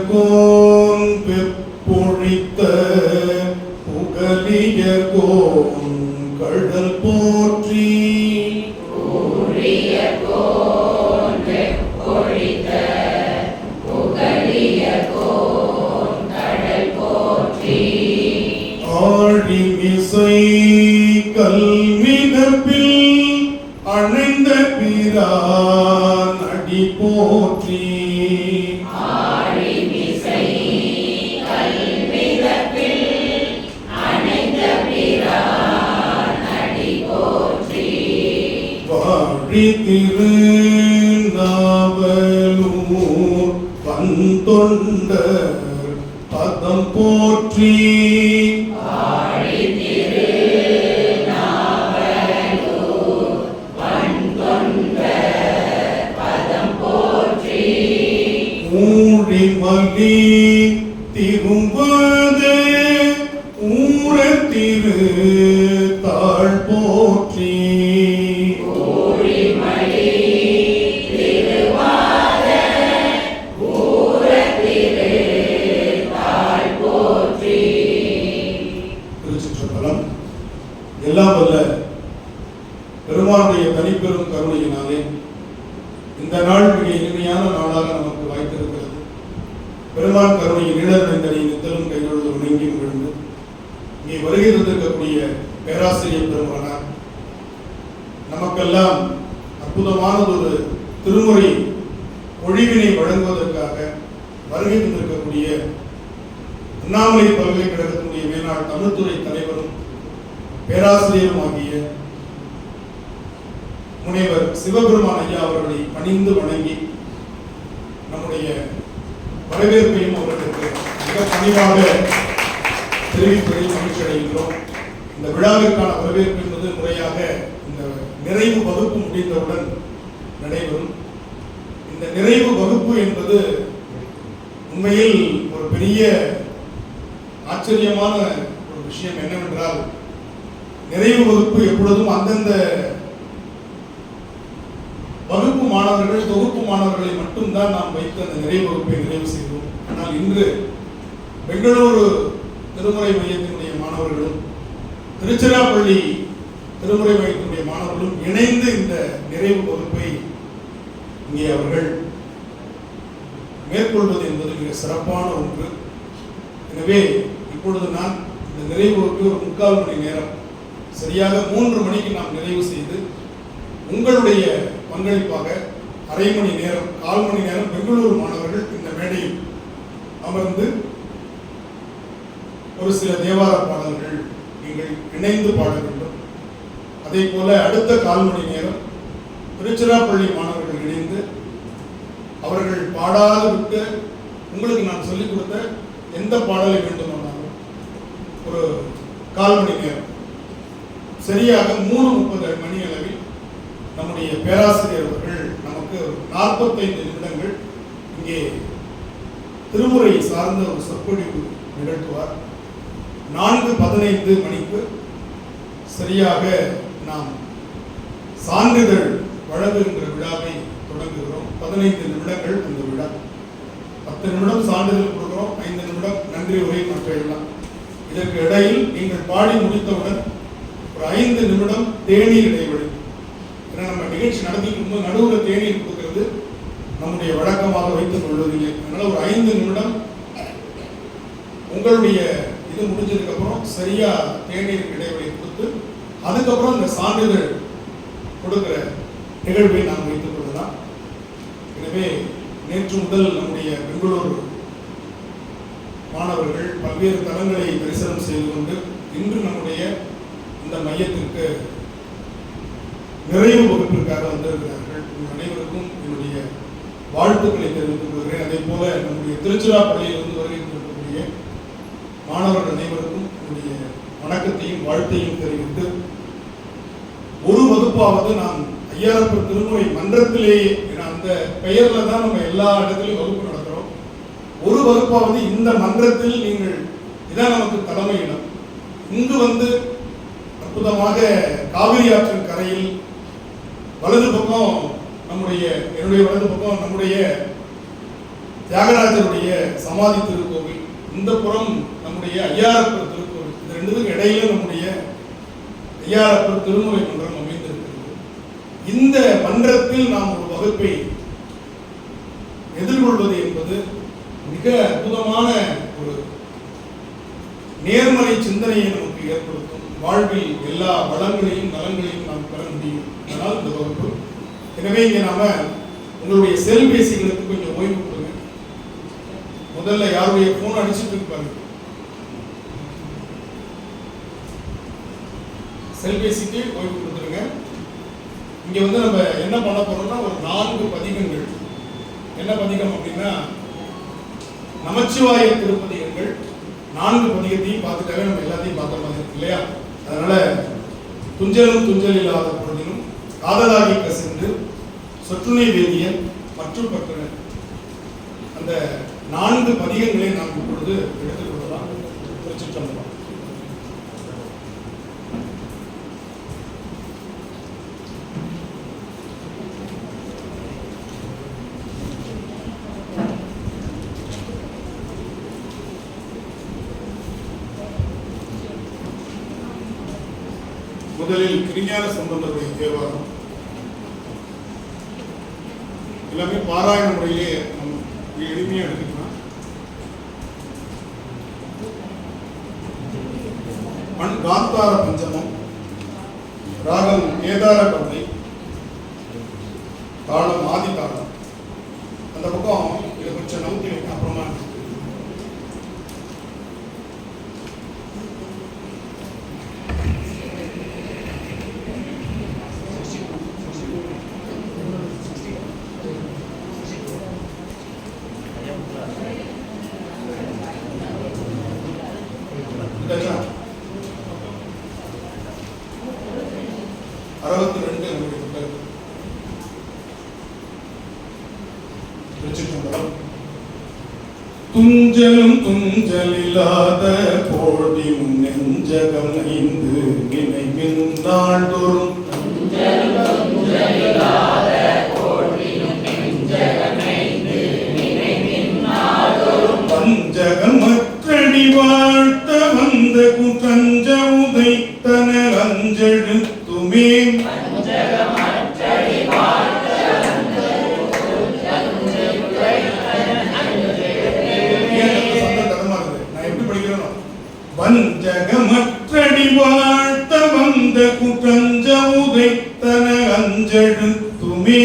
Cone பெப்பொழித்த புகலிய cone கடல் போற்றி ஆழிமிசை கல்மிதப்பில் அணைந்த பிரான் அடி போற்றி வாழி திரு நாவலூர் வந்தொண்டர் பதம் போற்றி ஊழிமலி திரும்பது ஊரத்திரு தாழ் போற்றி திருச்சிற்றம்பலம். எல்லாம் வல்ல பெருமானுடைய தனிப்பெரும் கருணையினாலே இந்த நாள் மிக இனிமையான நாளாக நமக்கு வாய்த்திருக்கிறது. பெருமான் கருணையின் நிழல் நித்தலும் கைதொழுது வணங்கி விழுந்து இங்கே வருகை தந்திருக்கக்கூடிய பேராசிரியர் பெருமானார் நமக்கெல்லாம் அற்புதமானதொரு திருமுறை ஒழிவினை வழங்குவதற்காக வருகை தந்திருக்கக்கூடிய அண்ணாமலை பல்கலைக்கழகத்தினுடைய மேலாள் தமிழ்துறை தலைவரும் பேராசிரியரும் ஆகிய முனைவர் சிவபெருமான் ஐயா அவர்களை பணிந்து வணங்கி நம்முடைய வரவேற்பையும் அவர்களுக்கு மிக பணிவாக தெரிவிப்பதில் மகிழ்ச்சி அடைகின்றோம். இந்த விழாவிற்கான வரவேற்பு என்பது முறையாக இந்த நிறைவு வகுப்பு முடிந்தவுடன் நடைபெறும். இந்த நிறைவு வகுப்பு என்பது உண்மையில் ஒரு பெரிய ஆச்சரியமான ஒரு விஷயம் என்னவென்றால், நிறைவு வகுப்பு எப்பொழுதும் அந்தந்த வகுப்பு மாணவர்கள் தொகுப்பு மாணவர்களை மட்டும்தான் நாம் வைத்து அந்த நிறைவு வகுப்பை நிறைவு செய்வோம். ஆனால் இன்று பெங்களூரு திருமுறை மையத்தினுடைய மாணவர்களும் திருச்சிராப்பள்ளி திருமுறை மையத்தினுடைய மாணவர்களும் இணைந்து இந்த நிறைவு வகுப்பை இங்கே அவர்கள் மேற்கொள்வது என்பது மிக சிறப்பான ஒன்று. எனவே இப்பொழுது நான் இந்த நிறைவு வகுப்பு ஒரு 3/4 மணி நேரம் சரியாக 3 மணிக்கு நாம் நிறைவு செய்து உங்களுடைய பங்களிப்பாக 1/2 மணி நேரம் 1/4 மணி நேரம் பெங்களூரு மாணவர்கள் இந்த மேடையில் அமர்ந்து ஒரு சில தேவார பாடல்கள் நீங்கள் இணைந்து பாட வேண்டும். அதே போல அடுத்த 1/4 மணி நேரம் திருச்சிராப்பள்ளி மாணவர்கள் இணைந்து அவர்கள் பாடாது விட்டு உங்களுக்கு நான் சொல்லிக் கொடுத்த எந்த பாடலை வேண்டுமானாலும் ஒரு 1/4 மணி நேரம் சரியாக 3:30 மணி அளவில் நம்முடைய பேராசிரியர் அவர்கள் நமக்கு 45 நிமிடங்கள் இங்கே திருமுறை சார்ந்த ஒரு சொற்பொழிவு நிகழ்த்துவார். 4:15 மணிக்கு சரியாக நாம் சான்றிதழ் வழங்குகின்ற விழாவை தொடங்குகிறோம். 15 நிமிடங்கள் அந்த விழா. 10 நிமிடம் சான்றிதழ் கொடுக்கிறோம், 5 நிமிடம் நன்றி உரை மற்ற எல்லாம். இதற்கு இடையில் நீங்கள் பாடி முடித்தவுடன் ஒரு 5 நிமிடம் தேநீர் இடைவெளி. ஏன்னா நம்ம நிகழ்ச்சி நடத்திட்டு இருக்கும்போது நடுவில் தேநீர் கொடுக்கிறது நம்முடைய வழக்கமாக வைத்துக் கொள்வதில்லை. அதனால ஒரு 5 நிமிடம் உங்களுடைய இது முடிஞ்சதுக்கு அப்புறம் சரியா தேநீர் இடைவெளி கொடுத்து அதுக்கப்புறம் இந்த சான்றிதழ் கொடுக்கிற நிகழ்வை நாம் வைத்துக் கொள்ளலாம். எனவே நேற்று முதல் நம்முடைய பெங்களூரு மாணவர்கள் பல்வேறு தலங்களை தரிசனம் செய்து கொண்டு இன்று நம்முடைய இந்த மையத்திற்கு நிறைவு வகுப்பிற்காக வந்திருக்கிறார்கள். அனைவருக்கும் என்னுடைய வாழ்த்துக்களை தெரிவித்துக் கொள்கிறேன். அதே போல நம்முடைய திருச்சிராப்பள்ளியில் இருந்து வருகின்ற மாணவர்கள் அனைவருக்கும் என்னுடைய வணக்கத்தையும் வாழ்த்தையும் தெரிவித்து, ஒரு வகுப்பாவது நாம் ஐயாரப்பர் திருமுறை மன்றத்திலேயே அந்த பெயர்ல தான் நம்ம எல்லா இடத்துலையும் வகுப்பு நடத்துறோம். ஒரு வகுப்பாவது இந்த மன்றத்தில் நீங்கள் இதான் நமக்கு தலைமையிடம். இங்கு வந்து அற்புதமாக காவிரி ஆற்றின் கரையில் வலது பக்கம் என்னுடைய வலது பக்கம் நம்முடைய தியாகராஜருடைய சமாதி திருக்கோவில், இந்த புறம் நம்முடைய ஐயாரப்பர் திருக்கோவில், இந்த ரெண்டுக்கும் இடையில நம்முடைய ஐயாரப்பர் திருமுறை மன்றம் அமைந்திருக்கிறது. இந்த மன்றத்தில் நாம் ஒரு வகுப்பை எதிர்கொள்வது என்பது மிக அற்புதமான ஒரு நேர்மறை சிந்தனையை நமக்கு ஏற்படுத்தும். வாழ்வில் எல்லா வளங்களையும் நலங்களையும் நாம் பெற முடியும். அதனால் இந்த வகுப்பு. எனவே இங்கே நாம உங்களுடைய செல்பேசிகளுக்கு கொஞ்சம் ஓய்வு கொடுங்க. முதல்ல யாருடைய போன் அடிச்சுட்டு இருப்பாங்க, செல்பேசிக்கு ஓய்வு கொடுத்துருங்க. இங்க வந்து நம்ம என்ன பண்ண போறோம்னா ஒரு 4 பதிகங்கள். என்ன பதிகம் அப்படின்னா நமச்சிவாய திருப்பதிகங்கள். 4 பதிகத்தையும் பார்த்துட்டாவே நம்ம எல்லாத்தையும் பார்த்த மாதிரி இல்லையா? அதனால துஞ்சலும் துஞ்சல் இல்லாத பொழுதிலும், காதலாகி கசிந்து, சொற்றுணை வேதியன் மற்றும் பற்றன, அந்த 4 பதிகங்களை நாம் இப்பொழுது எடுத்துக்கொள்ளலாம். திருச்சிற்றம்பலம். முதலில் திருஞான சம்பந்தருடைய தேவாரம். எல்லாமே பாராயண முறையிலே எளிமையா எடுத்துக்கலாம். காந்தார பஞ்சமம், ராகம் கேதார கவலை, தாளம் ஆதி தாளம். அந்த பக்கம் இதை கொஞ்சம் நவுத்தி வைக்க அப்புறமா துஞ்சலும் துஞ்சலில்லாத போதியும் நெஞ்சகம் ஐந்து நினைவின் நாள்தோறும் பஞ்சகம் மற்றடி வாழ்த்த வந்த குற்றஞ்ச உதைத்தன அஞ்செழுத்துமே வஞ்சகமற்றடி வாழ்த்த வந்த குற்றஞ்ச உதைத்தன அஞ்செழுத்துமே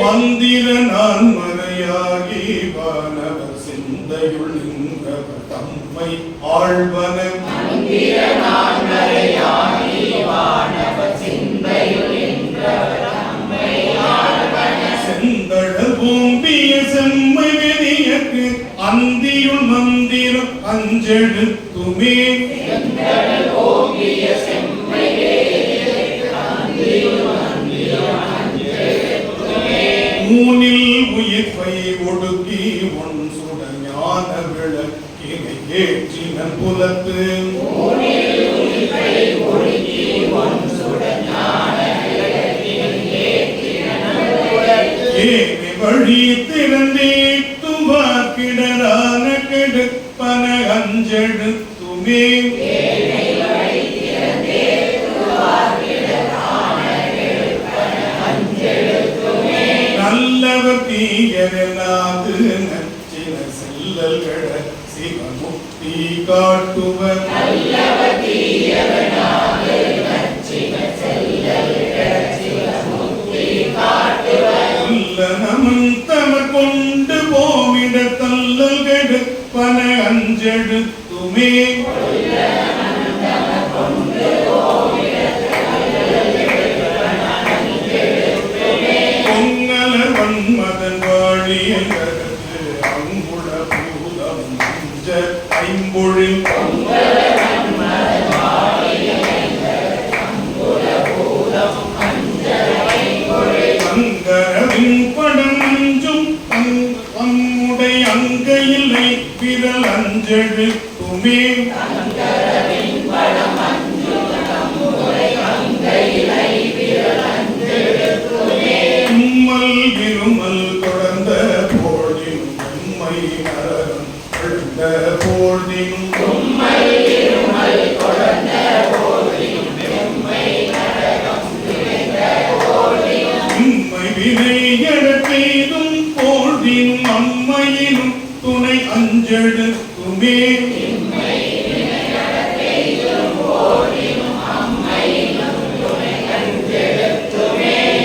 மந்திர நான் மறையாகி வானவர் சிந்தையுள் நின்றவர் தம்மை ஆழ்வன செந்தழல் பூம்பிய செம்மை வெளியக்கு அந்தியுள் மந்திரம் அஞ்செழுத்துமே மூனில் உயிர்ப்பை ஒடுக்கி ஒன் சுட ஞான விளக்கினை ஏற்றின புலத்து ஏவி வழி திறந்தே துவாக்கிடரான கெடுப்பன அஞ்செழுத்துமே நல்லவர் தீயனாது நச்சின செல்லல்கள சிவமுக்தி காட்டுவர் நமந்தவர் கொண்டு போவிட தல்லல் கெடுப்பன அஞ்செழுத்துமே பொங்கலர் வன்மதன் வாழியல் கருத்து அங்குள பூதம் அஞ்ச ஐம்பொழில் அங்கரவின் படம் அஞ்சும் நம்முடைய அங்கையில்லை விரல் அஞ்செழுத்துமே போழ்தினும் உம்மை வினை எழப்பெய்தும் போழ்தினும் அம்மையினும் துணை அஞ்செழுத்துமே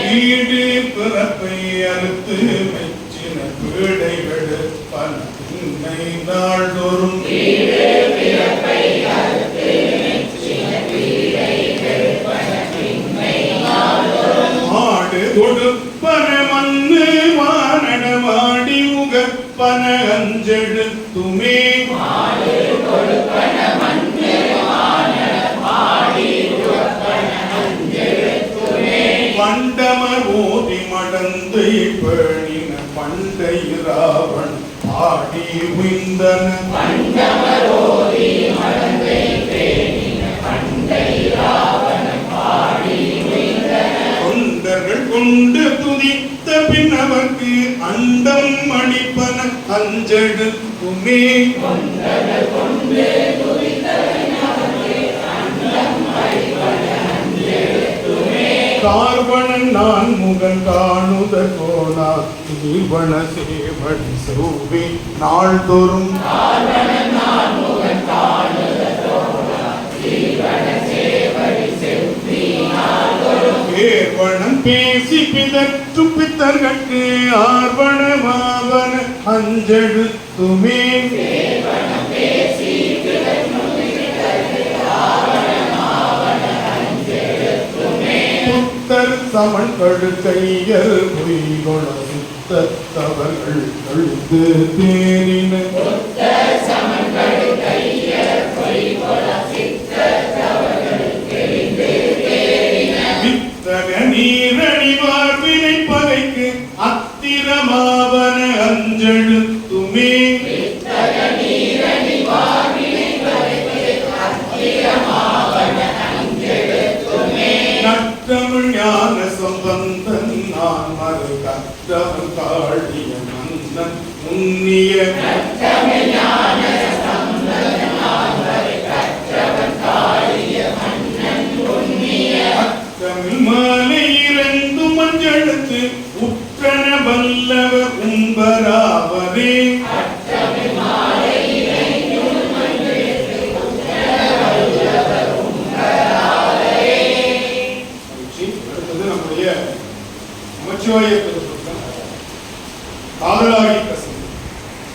வீடு பிறப்பை அறுத்து மெச்சின பீடை வெடுப்பன பின்னை நாள்தோறும் ஆடு கொடுப்பன மண்ணு வானடமாடி உகப்பன அஞ்செழுத்துமே பண்டமர் ஓதி மடந்தை பேணின பண்டை ராவன் ஆடி உய்ந்தன தொண்டர்கள் கொண்டு துதித்த பின் அவர்க்கு அண்டம் அளிப்பன அஞ்செழுத்துமே கார்வணன் நான் முகன் காணுத கோணா தீவன சேவடி சௌவி நாள்தோறும் ஏர்வணம் பேசி பிதற்று பித்தர்கட்கு ஆர்வணமாவன அஞ்செழுத்துமே சமன் கழுக்கையர் பொய்கொள சித்தவர்கள் கழுத்து தேரின வித்தக நீரணி வாழ்வினை பகைக்கு அத்திரமாவன அஞ்செழுத்துமே நற்றமிழ் ஞான சம்பந்தன் நான் மறு கற்றவன் காழிய மன்னன் உன்னிய அத்தமிழ் மாலை இறந்து மஞ்செழுத்து உற்றன வல்லவர் உம்பராவரே நமச்சிவாய காதலாகி